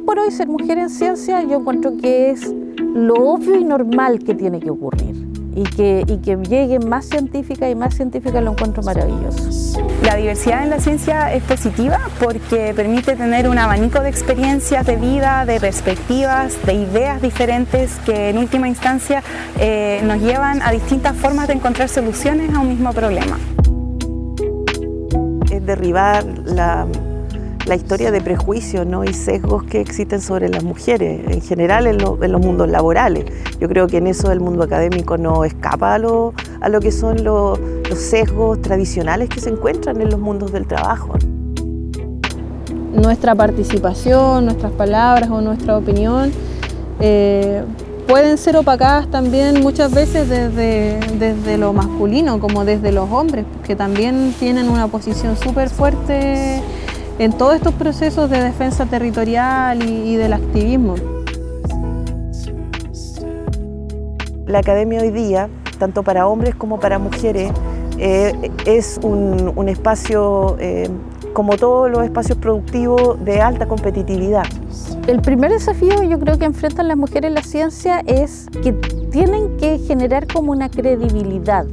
por hoy ser mujer en ciencia yo encuentro que es lo obvio y normal que tiene que ocurrir. Y que lleguen más científicas y más científicas lo encuentro maravilloso. La diversidad en la ciencia es positiva porque permite tener un abanico de experiencias de vida, de perspectivas, de ideas diferentes que en última instancia nos llevan a distintas formas de encontrar soluciones a un mismo problema. Es derribar la historia de prejuicios, ¿no? Y sesgos que existen sobre las mujeres, en general en los mundos laborales. Yo creo que en eso el mundo académico no escapa a lo que son los sesgos tradicionales que se encuentran en los mundos del trabajo. Nuestra participación, nuestras palabras o nuestra opinión pueden ser opacadas también muchas veces desde lo masculino como desde los hombres, que también tienen una posición súper fuerte en todos estos procesos de defensa territorial y del activismo. La academia hoy día, tanto para hombres como para mujeres, es un espacio, como todos los espacios productivos, de alta competitividad. El primer desafío yo creo que enfrentan las mujeres en la ciencia es que tienen que generar como una credibilidad.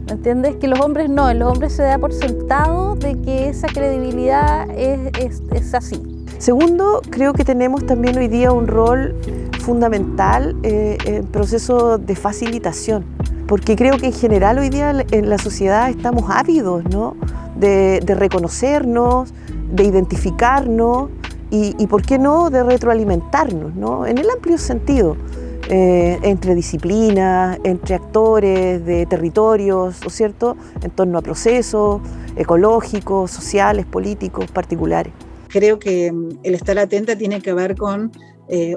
¿Me entiendes? Que los hombres no, en los hombres se da por sentado de que esa credibilidad es así. Segundo, creo que tenemos también hoy día un rol fundamental en proceso de facilitación, porque creo que en general hoy día en la sociedad estamos ávidos, ¿no? de reconocernos, de identificarnos y ¿por qué no?, de retroalimentarnos, ¿no? En el amplio sentido. Entre disciplinas, entre actores de territorios, ¿no es cierto?, en torno a procesos ecológicos, sociales, políticos, particulares. Creo que el estar atenta tiene que ver con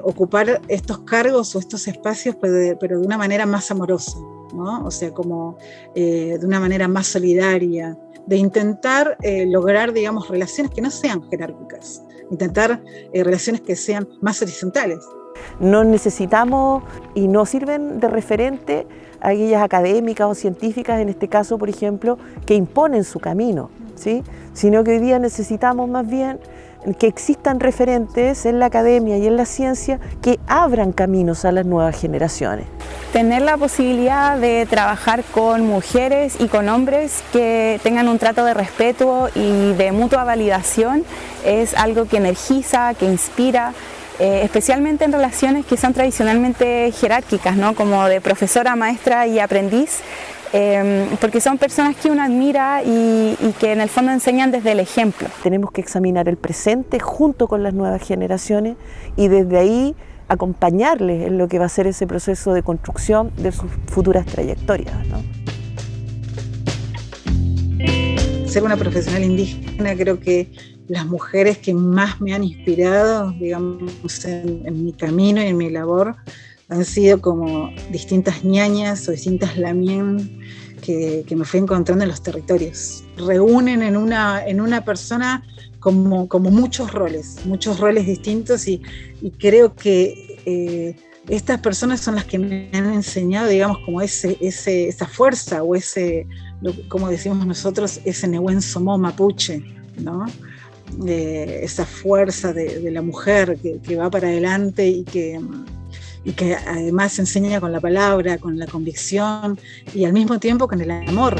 ocupar estos cargos o estos espacios, pero de una manera más amorosa, ¿no? O sea, como de una manera más solidaria, de intentar lograr, digamos, relaciones que no sean jerárquicas, intentar relaciones que sean más horizontales. No necesitamos y no sirven de referente a aquellas académicas o científicas, en este caso, por ejemplo, que imponen su camino, ¿sí? Sino que hoy día necesitamos más bien que existan referentes en la academia y en la ciencia que abran caminos a las nuevas generaciones. Tener la posibilidad de trabajar con mujeres y con hombres que tengan un trato de respeto y de mutua validación es algo que energiza, que inspira, especialmente en relaciones que son tradicionalmente jerárquicas, ¿no? Como de profesora, maestra y aprendiz, porque son personas que uno admira y que en el fondo enseñan desde el ejemplo. Tenemos que examinar el presente junto con las nuevas generaciones y desde ahí acompañarles en lo que va a ser ese proceso de construcción de sus futuras trayectorias, ¿no? Ser una profesional indígena, creo que las mujeres que más me han inspirado, digamos, en mi camino y en mi labor, han sido como distintas ñañas o distintas lamien que me fui encontrando en los territorios. Reúnen en una persona como muchos roles distintos y creo que estas personas son las que me han enseñado, digamos, como esa fuerza o como decimos nosotros, ese Nehuen Somó mapuche, ¿no? Esa fuerza de la mujer que va para adelante y que además enseña con la palabra, con la convicción y al mismo tiempo con el amor.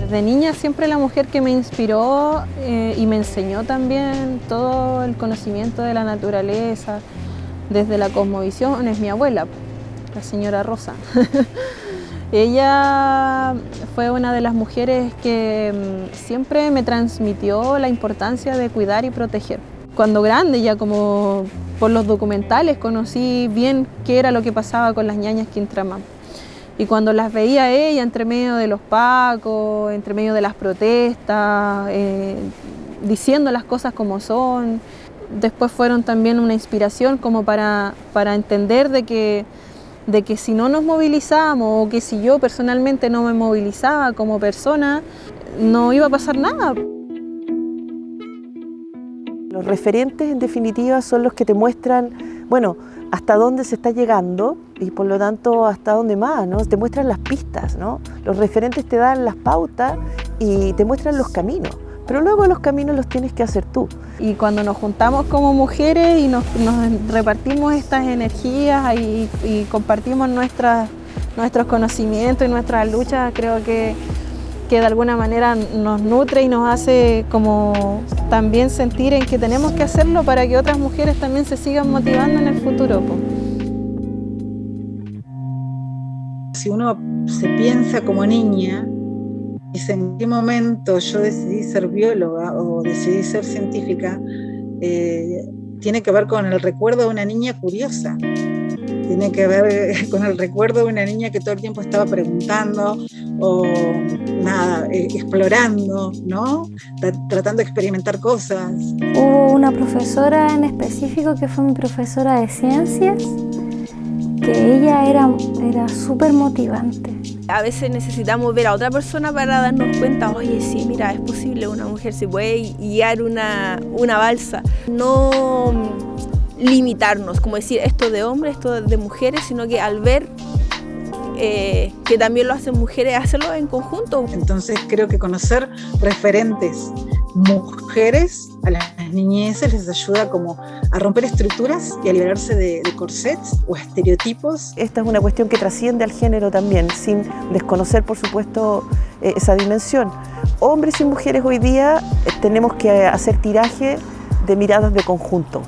Desde niña siempre la mujer que me inspiró y me enseñó también todo el conocimiento de la naturaleza, desde la cosmovisión, es mi abuela, la señora Rosa. Ella fue una de las mujeres que siempre me transmitió la importancia de cuidar y proteger. Cuando grande, ya como por los documentales, conocí bien qué era lo que pasaba con las ñañas Quintramá. Y cuando las veía ella entre medio de los pacos, entre medio de las protestas, diciendo las cosas como son, después fueron también una inspiración como para entender de que si no nos movilizamos o que si yo personalmente no me movilizaba como persona, no iba a pasar nada. Los referentes, en definitiva, son los que te muestran, bueno, hasta dónde se está llegando y por lo tanto hasta dónde más, ¿no? Te muestran las pistas, ¿no? Los referentes te dan las pautas y te muestran los caminos, pero luego los caminos los tienes que hacer tú. Y cuando nos juntamos como mujeres y nos repartimos estas energías y compartimos nuestros conocimientos y nuestras luchas, creo que de alguna manera nos nutre y nos hace como también sentir en que tenemos que hacerlo para que otras mujeres también se sigan motivando en el futuro. Si uno se piensa como niña, dice en qué momento yo decidí ser bióloga o decidí ser científica, tiene que ver con el recuerdo de una niña curiosa. Tiene que ver con el recuerdo de una niña que todo el tiempo estaba preguntando o explorando, ¿no? Tratando de experimentar cosas. Hubo una profesora en específico que fue mi profesora de ciencias, que ella era súper motivante. A veces necesitamos ver a otra persona para darnos cuenta, oye, sí, mira, es posible, una mujer se puede guiar una balsa. No limitarnos, como decir esto de hombres, esto de mujeres, sino que al ver que también lo hacen mujeres, hacerlo en conjunto. Entonces creo que conocer referentes mujeres a las niñeces les ayuda como a romper estructuras y a liberarse de corsets o estereotipos. Esta es una cuestión que trasciende al género también, sin desconocer, por supuesto, esa dimensión. Hombres y mujeres hoy día tenemos que hacer tiraje de miradas de conjunto.